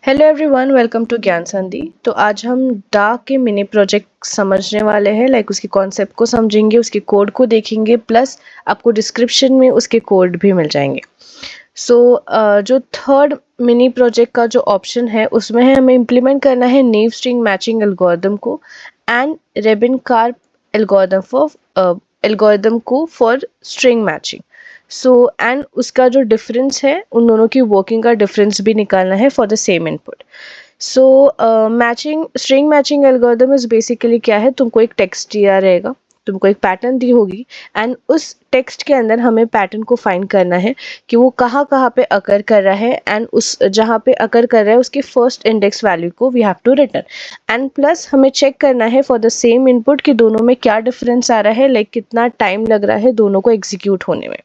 Hello everyone, welcome to ज्ञान संधि। तो आज हम डाक के मिनी प्रोजेक्ट समझने वाले हैं। उसकी कॉन्सेप्ट को समझेंगे, उसके कोड को देखेंगे, प्लस आपको डिस्क्रिप्शन में उसके कोड भी मिल जाएंगे। जो थर्ड मिनी प्रोजेक्ट का जो ऑप्शन है उसमें है हमें इम्प्लीमेंट करना है नेव स्ट्रिंग मैचिंग एल्गोरिदम को एंड रेबिन कार्प एल्गोरिदम को फॉर स्ट्रिंग मैचिंग। एंड उसका जो डिफरेंस है, उन दोनों की वर्किंग का डिफरेंस भी निकालना है for the same input. Matching string matching algorithm is basically क्या है, तुमको एक टेक्स्ट दिया रहेगा, तुमको एक पैटर्न दी होगी एंड उस टेक्स्ट के अंदर हमें पैटर्न को फाइंड करना है कि वो कहाँ कहाँ पे अकर कर रहा है एंड उस जहाँ पे अकर कर रहा है उसकी फर्स्ट इंडेक्स वैल्यू को we have to return. And plus हमें चेक करना है फॉर द सेम इनपुट कि दोनों में क्या डिफरेंस आ रहा है, कितना टाइम लग रहा है दोनों को एग्जीक्यूट होने में।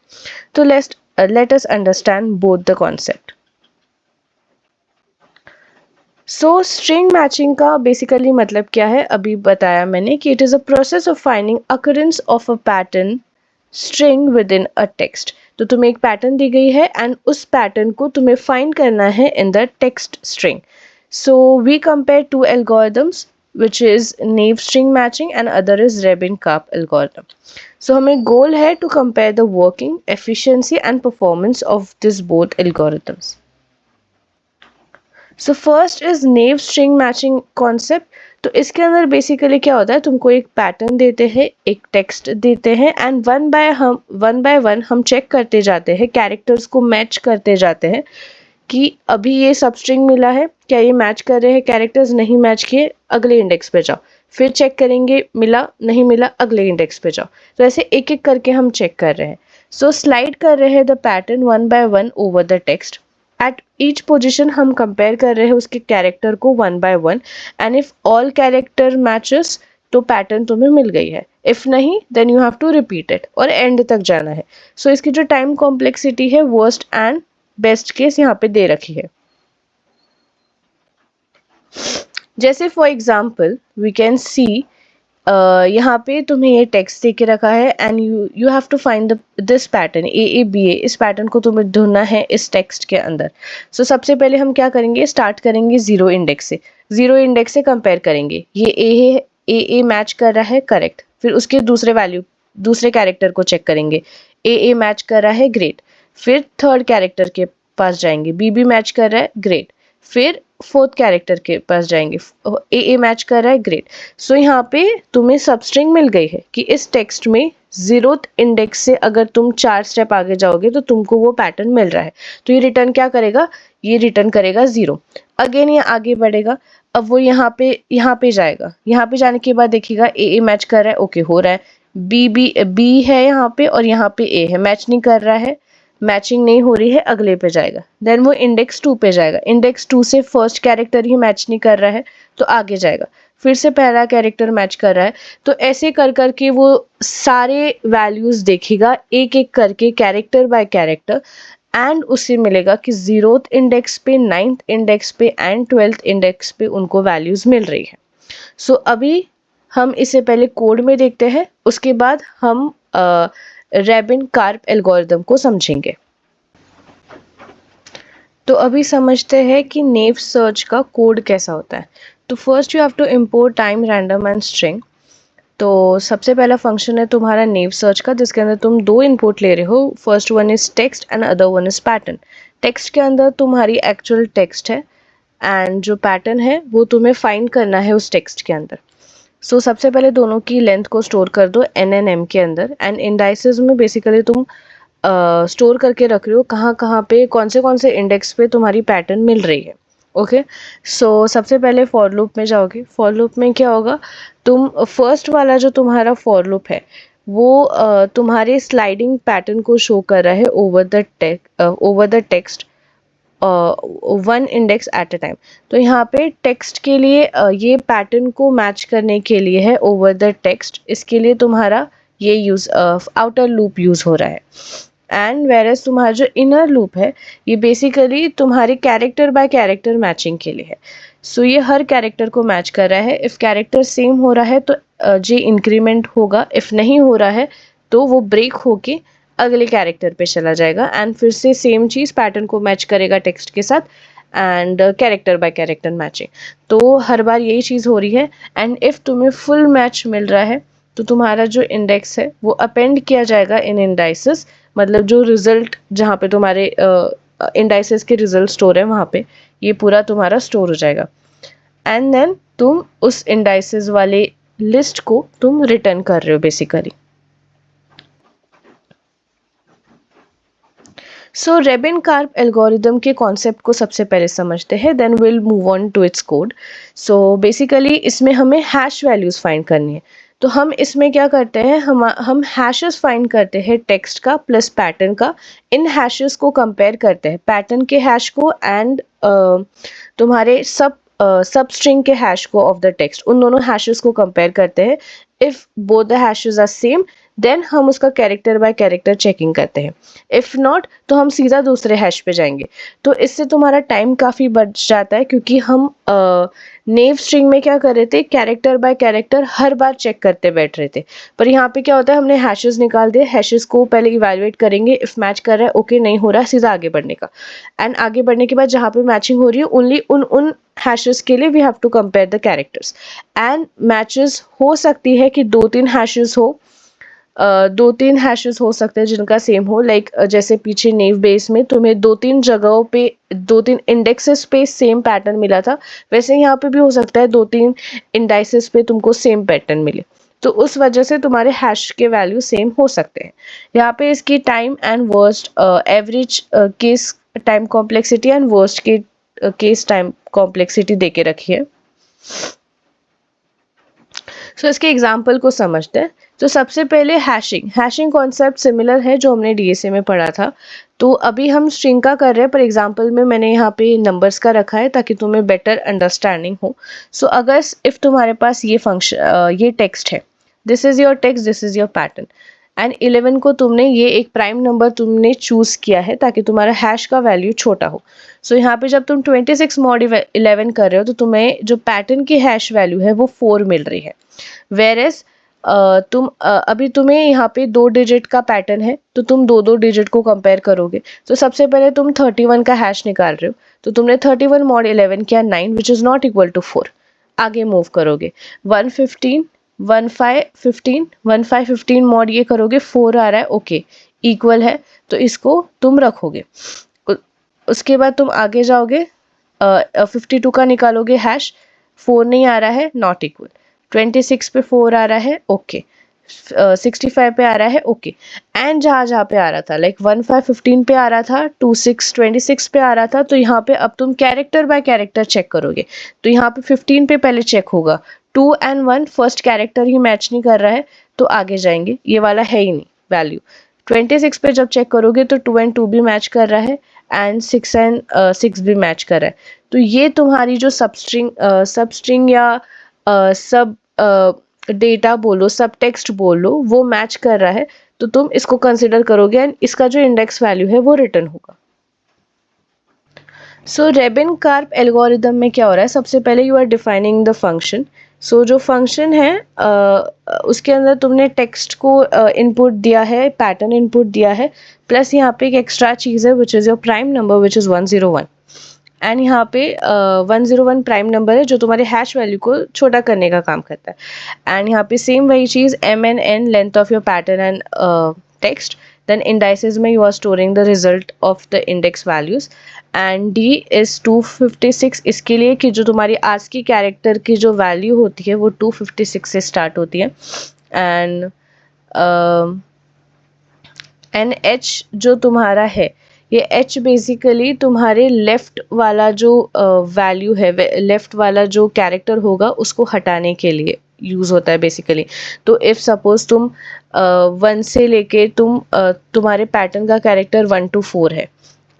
तो let us understand both the concept. String matching का बेसिकली मतलब क्या है, अभी बताया मैंने कि it is a process of finding occurrence of a pattern string with in a text. तो तुम्हें एक पैटर्न दी गई है एंड उस पैटर्न को तुम्हें फाइंड करना है in the text string. We compare two algorithms which is naive string matching and other is Rabin-Karp algorithm. हमें गोल है to compare the working, efficiency and performance of these both algorithms. First is naive string matching concept. तो इसके अंदर basically क्या होता है, तुमको एक पैटर्न देते हैं, एक टेक्स्ट देते हैं एंड वन बाय वन हम चेक करते जाते हैं, कैरेक्टर्स को मैच करते जाते हैं कि अभी ये सब स्ट्रिंग मिला है, क्या ये मैच कर रहे हैं कैरेक्टर्स, नहीं मैच किए अगले इंडेक्स पे जाओ, फिर चेक करेंगे मिला नहीं मिला अगले इंडेक्स पे जाओ। तो ऐसे एक एक करके हम चेक कर रहे हैं। स्लाइड कर रहे हैं the pattern one by one over the text. At each position हम कंपेयर कर रहे हैं उसके कैरेक्टर को one by one and if all character matches तो पैटर्न तुम्हें मिल गई है, इफ नहीं then you have to repeat it और एंड तक जाना है। इसकी जो टाइम कॉम्प्लेक्सिटी है वर्स्ट एंड बेस्ट केस यहाँ पे दे रखी है। जैसे फॉर एग्जाम्पल वी कैन सी यहाँ पे तुम्हें ये टेक्स्ट दे के रखा है and you have to find this pattern A B A. इस पैटर्न को तुम्हें ढूंढना है इस टेक्स्ट के अंदर। सबसे पहले हम क्या करेंगे, स्टार्ट करेंगे जीरो इंडेक्स से। जीरो इंडेक्स से कंपेयर करेंगे, ये ए मैच कर रहा है, करेक्ट। फिर उसके दूसरे कैरेक्टर को चेक करेंगे, ए मैच कर रहा है, ग्रेट। फिर थर्ड कैरेक्टर के पास जाएंगे, बी मैच कर रहा है, ग्रेट। फिर फोर्थ कैरेक्टर के पास जाएंगे, ए मैच कर रहा है, ग्रेट। यहाँ पे तुम्हें सबस्ट्रिंग मिल गई है कि इस टेक्स्ट में जीरोथ इंडेक्स से अगर तुम 4 स्टेप आगे जाओगे तो तुमको वो पैटर्न मिल रहा है। तो ये रिटर्न क्या करेगा, ये रिटर्न करेगा 0। अगेन ये आगे बढ़ेगा, अब वो यहाँ पे जाएगा, यहाँ पे जाने के बाद देखिएगा ए मैच कर रहा है, ओके हो रहा है। बी है यहाँ पे और यहाँ पे ए है, मैच नहीं कर रहा है, मैचिंग नहीं हो रही है, अगले पे जाएगा। देन वो इंडेक्स 2 पे जाएगा, इंडेक्स 2 से फर्स्ट कैरेक्टर ही मैच नहीं कर रहा है तो आगे जाएगा, फिर से पहला कैरेक्टर मैच कर रहा है। तो ऐसे कर करके वो सारे वैल्यूज देखेगा एक एक करके, कैरेक्टर बाय कैरेक्टर, एंड उसे मिलेगा कि 0th इंडेक्स पे, 9th इंडेक्स पे एंड 12th इंडेक्स पे उनको वैल्यूज मिल रही है। अभी हम इसे पहले कोड में देखते हैं, उसके बाद हम रेबिन कार्प एल्गोरिदम को समझेंगे। तो अभी समझते हैं कि नेव सर्च का कोड कैसा होता है। तो first you have to import time random and string. तो सबसे पहला फंक्शन है तुम्हारा नेव सर्च का, जिसके अंदर तुम 2 इनपुट ले रहे हो। First one is text and other one is pattern. Text के अंदर तुम्हारी एक्चुअल टेक्स्ट है एंड जो पैटर्न है वो तुम्हें फाइंड करना है उस टेक्स्ट के अंदर। सबसे पहले दोनों की लेंथ को स्टोर कर दो NNM के अंदर एंड इंडाइसेस में बेसिकली तुम स्टोर करके रख रहे हो कहाँ कहाँ पे, कौन से इंडेक्स पे तुम्हारी पैटर्न मिल रही है। ओके, सबसे पहले फॉर लूप में जाओगे। फॉर लूप में क्या होगा, तुम फर्स्ट वाला जो तुम्हारा फॉर लूप है वो तुम्हारे स्लाइडिंग पैटर्न को शो कर रहा है over the text 1 index at a time. तो यहाँ पे टेक्स्ट के लिए ये पैटर्न को मैच करने के लिए है ओवर द टेक्स्ट, इसके लिए तुम्हारा ये आउटर लूप यूज हो रहा है। एंड वेरएस तुम्हारा जो इनर लूप है ये बेसिकली तुम्हारे कैरेक्टर बाय कैरेक्टर मैचिंग के लिए है। ये हर कैरेक्टर को मैच कर रहा है। इफ कैरेक्टर सेम हो रहा है तो जे इंक्रीमेंट होगा, इफ नहीं हो रहा है तो वो ब्रेक होके अगले कैरेक्टर पे चला जाएगा एंड फिर से सेम चीज़ पैटर्न को मैच करेगा टेक्स्ट के साथ and character by character matching. तो हर बार यही चीज़ हो रही है। एंड इफ़ तुम्हें फुल मैच मिल रहा है तो तुम्हारा जो इंडेक्स है वो अपेंड किया जाएगा इन इंडाइसेस, मतलब जो रिजल्ट जहाँ पे तुम्हारे इंडाइसेस के रिजल्ट स्टोर है वहाँ पे ये पूरा तुम्हारा स्टोर हो जाएगा। एंड देन तुम उस इंडाइसेस वाले लिस्ट को तुम रिटर्न कर रहे हो basically. So Rabin Karp algorithm के कॉन्सेप्ट को सबसे पहले समझते हैं, then will move on to its code. So basically इसमें हमें हैश वैल्यूज फाइंड करनी है। तो हम इसमें क्या करते हैं, हम हैशेस फाइंड करते हैं टेक्स्ट का प्लस पैटर्न का। इन हैशेस को कंपेयर करते हैं, पैटर्न के हैश को एंड तुम्हारे सब स्ट्रिंग के हैश को ऑफ द टेक्स्ट, उन दोनों हैशेस को कंपेयर करते हैं। If both the hashes are same then हम उसका कैरेक्टर बाय कैरेक्टर चेकिंग करते हैं। इफ़ नॉट तो हम सीधा दूसरे हैश पे जाएंगे। तो इससे तुम्हारा टाइम काफ़ी बच जाता है, क्योंकि हम नेव स्ट्रिंग में क्या कर रहे थे, कैरेक्टर बाय कैरेक्टर हर बार चेक करते बैठ रहे थे। पर यहाँ पे क्या होता है, हमने हैशेस निकाल दिए, हैशेस को पहले इवैल्यूएट करेंगे, इफ़ मैच कर रहा है ओके, नहीं हो रहा है सीधा आगे बढ़ने का। एंड आगे बढ़ने के बाद जहाँ पे मैचिंग हो रही है ओनली उन हैशेस के लिए we have to compare the characters. And matches हो सकती है कि 2-3 हैशेस हो, 2-3 हैशेस हो सकते हैं जिनका सेम हो, लाइक जैसे पीछे नेव बेस में तुम्हें 2-3 जगहों पे 2-3 इंडेक्सेस पे सेम पैटर्न मिला था, वैसे यहाँ पे भी हो सकता है 2-3 इंडाइसेस पे तुमको सेम पैटर्न मिले। तो उस वजह से तुम्हारे हैश के वैल्यू सेम हो सकते हैं। यहाँ पे इसकी time and worst average case time complexity and worst के केस टाइम कॉम्प्लेक्सिटी दे के रखी है। सो इसके एग्जाम्पल को समझते हैं। तो सबसे पहले हैशिंग कॉन्सेप्ट सिमिलर है जो हमने डीएसए में पढ़ा था। तो अभी हम स्ट्रिंग का कर रहे हैं, पर एग्जाम्पल में मैंने यहाँ पे नंबर्स का रखा है ताकि तुम्हें बेटर अंडरस्टैंडिंग हो। सो अगर इफ़ तुम्हारे पास ये फंक्शन ये टेक्स्ट है, this is your text, this is your pattern, and 11 को तुमने ये एक प्राइम नंबर तुमने चूज किया है ताकि तुम्हारा हैश का वैल्यू छोटा हो। सो यहाँ पे जब तुम 26 मॉड 11 कर रहे हो तो तुम्हें जो पैटर्न की हैश वैल्यू है वो 4 मिल रही है। वेरेस अभी तुम्हें यहाँ पे 2 डिजिट का पैटर्न है तो तुम 2-2 डिजिट को कंपेयर करोगे। तो सबसे पहले तुम 31 का हैश निकाल रहे हो, तो तुमने 31 मॉड 11 किया 9 which is not equal to 4। आगे मूव करोगे 115 15 मॉड ये करोगे, 4 आ रहा है ओके इक्वल है, तो इसको तुम रखोगे। उसके बाद तुम आगे जाओगे 52 का निकालोगे हैश, 4 नहीं आ रहा है नॉट इक्वल, 26 पे 4 आ रहा है ओके, 65 पे आ रहा है ओके। एंड जहाँ पे आ रहा था लाइक 15 पे आ रहा था, 26 पे आ रहा था, तो यहाँ पे अब तुम कैरेक्टर बाय कैरेक्टर चेक करोगे। तो यहाँ पे 15 पे पहले चेक होगा, 2 and 1 first character he match नहीं कर रहा है तो आगे जाएंगे, ये वाला है ही नहीं वैल्यू। 26 पे जब चेक करोगे तो 2 एंड 2 भी मैच कर रहा है एंड 6 एंड 6 भी मैच कर रहा है। तो ये तुम्हारी जो सबस्ट्रिंग या सब डेटा बोलो, सब टेक्स्ट बोलो, वो मैच कर रहा है तो तुम इसको कंसिडर करोगे एंड इसका जो इंडेक्स वैल्यू है वो रिटर्न होगा। सो रेबिन कार्प एल्गोरिदम में क्या हो रहा है, सबसे पहले you are defining the function. So जो फंक्शन है उसके अंदर तुमने टेक्स्ट को इनपुट दिया है, पैटर्न इनपुट दिया है, प्लस यहाँ पे एक एक्स्ट्रा चीज़ है which is your prime number which is 101। And यहाँ पे 101 प्राइम नंबर है जो तुम्हारे हैश वैल्यू को छोटा करने का काम करता है। एंड यहाँ पे सेम वही चीज़ MN length of your pattern and text, then indices में you are storing the result of the index values. And D is 256 इसके लिए कि जो तुम्हारी आज की कैरेक्टर की जो वैल्यू होती है वो 256 से स्टार्ट होती है। एंड H जो तुम्हारा है, ये H बेसिकली तुम्हारे लेफ्ट वाला जो वैल्यू है, लेफ्ट वाला जो कैरेक्टर होगा उसको हटाने के लिए यूज़ होता है बेसिकली। तो इफ़ सपोज तुम 1 से लेके तुम्हारे पैटर्न का कैरेक्टर 1 to 4 है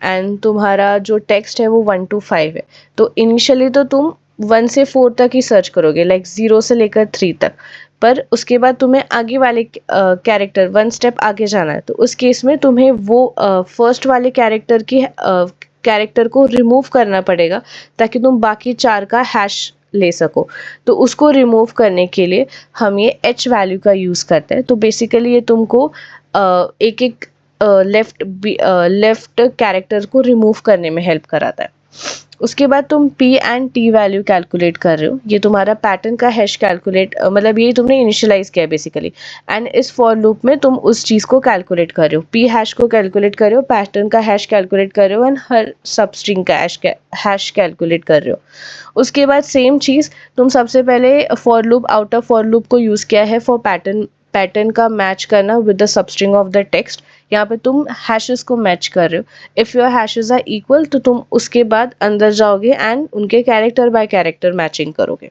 एंड तुम्हारा जो टेक्स्ट है वो 1 to 5 है, तो इनिशियली तो तुम 1 से 4 तक ही सर्च करोगे, लाइक 0 से लेकर 3 तक। पर उसके बाद तुम्हें आगे वाले कैरेक्टर 1 स्टेप आगे जाना है, तो उस केस में तुम्हें वो फर्स्ट वाले कैरेक्टर को रिमूव करना पड़ेगा ताकि तुम बाकी 4 का हैश ले सको। तो उसको रिमूव करने के लिए हम ये H वैल्यू का यूज़ करते हैं। तो बेसिकली ये तुमको एक लेफ्ट कैरेक्टर को रिमूव करने में हेल्प कराता है। उसके बाद तुम p and t value calculate कर रहे हो, ये तुम्हारा पैटर्न का हैश कैलकुलेट मतलब ये तुमने इनिशियलाइज किया है बेसिकली, एंड इस फॉर लूप में तुम उस चीज़ को कैलकुलेट कर रहे हो, p हैश को कैलकुलेट कर रहे हो, पैटर्न का हैश कैलकुलेट कर रहे हो एंड हर सब स्ट्रिंग का हैश कैलकुलेट कर रहे हो। उसके बाद सेम चीज़ तुम सबसे पहले for loop outer for loop को यूज़ किया है फॉर पैटर्न का मैच करना with the substring of the text. यहाँ पे तुम हैशेस को मैच कर रहे हो। If your hashes are equal तो तुम उसके बाद अंदर जाओगे एंड उनके कैरेक्टर बाय कैरेक्टर मैचिंग करोगे।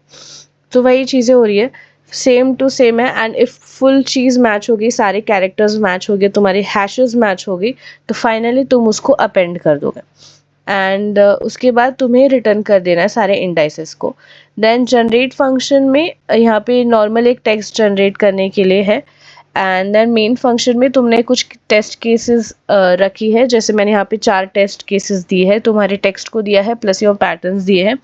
तो वही चीज़ें हो रही है, सेम टू सेम है। And if full cheese match होगी, सारे कैरेक्टर्स मैच हो गए, तुम्हारी हैशेस मैच होगी, तो फाइनली तुम उसको अपेंड कर दोगे एंड उसके बाद तुम्हें रिटर्न कर देना है सारे इंडाइसेस को। देन जनरेट फंक्शन में यहाँ पे नॉर्मल एक टेक्स्ट जनरेट करने के लिए है, एंड देन मेन फंक्शन में तुमने कुछ टेस्ट केसेस रखी है, जैसे मैंने यहाँ पे 4 टेस्ट केसेस दिए हैं, तुम्हारे टेक्स्ट को दिया है प्लस योर पैटर्न्स दिए हैं,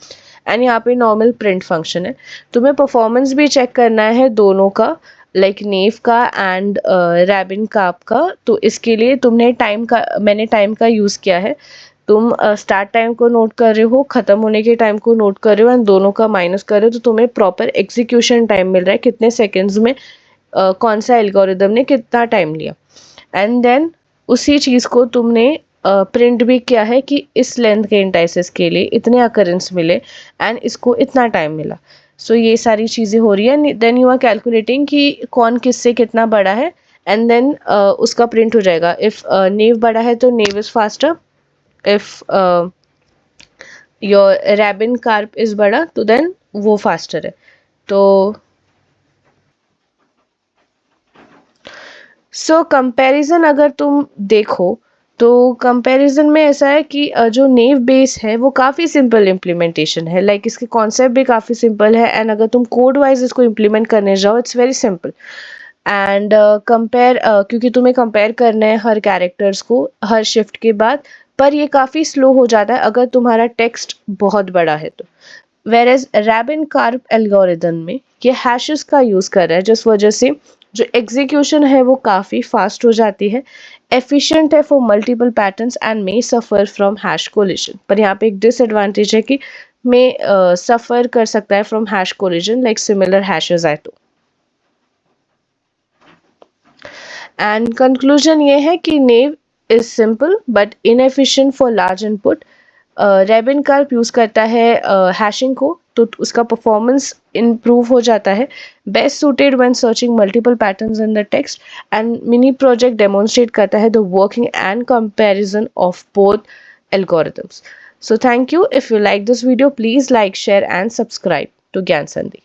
एंड यहाँ पे नॉर्मल प्रिंट फंक्शन है। तुम्हें परफॉर्मेंस भी चेक करना है दोनों का, लाइक नेव का एंड रैबिन कार्प का। तो इसके लिए तुमने मैंने टाइम का यूज़ किया है। तुम स्टार्ट टाइम को नोट कर रहे हो, ख़त्म होने के टाइम को नोट कर रहे हो एंड दोनों का माइनस कर रहे हो, तो तुम्हें प्रॉपर एग्जीक्यूशन टाइम मिल रहा है, कितने सेकेंड्स में कौन सा एल्गोरिदम ने कितना टाइम लिया। एंड देन उसी चीज़ को तुमने प्रिंट भी किया है कि इस लेंथ के इंडाइसेस के लिए इतने अकरेंस मिले एंड इसको इतना टाइम मिला। सो ये सारी चीज़ें हो रही है। देन यू आर कैलकुलेटिंग कि कौन किससे कितना बड़ा है, एंड देन उसका प्रिंट हो जाएगा। इफ़ नेव बड़ा है तो naive is faster, if your Rabin Karp is बड़ा तो देन वो फास्टर है। तो कंपैरिजन अगर तुम देखो तो कंपैरिजन में ऐसा है कि जो नेव बेस है वो काफ़ी सिंपल इम्प्लीमेंटेशन है, लाइक इसके कॉन्सेप्ट भी काफ़ी सिंपल है, एंड अगर तुम कोड वाइज इसको इम्प्लीमेंट करने जाओ it's very simple. And compare क्योंकि तुम्हें कंपेयर करना है हर कैरेक्टर्स को हर शिफ्ट के बाद, पर ये काफ़ी स्लो हो जाता है अगर तुम्हारा टेक्स्ट बहुत बड़ा है तो। वेरेज रैबिन कार्प एल्गोरिदम में ये हैशेस का यूज़ कर रहा है, जिस वजह से जो एग्जीक्यूशन है वो काफ़ी फास्ट हो जाती है, एफिशिएंट है for multiple patterns and may suffer from hash collision. पर यहाँ पे एक डिसएडवांटेज है कि मे सफ़र कर सकता है from hash collision like similar hashes आए तो। एंड कंक्लूजन ये है कि naive is simple but inefficient for large input. Rabin Karp use करता है हैशिंग को, तो उसका परफॉर्मेंस इम्प्रूव हो जाता है, best suited when searching multiple patterns in the text. And mini project demonstrate करता है the working and comparison of both algorithms. So thank you. If you like this video, please like, share and subscribe to Gyan Sandhi.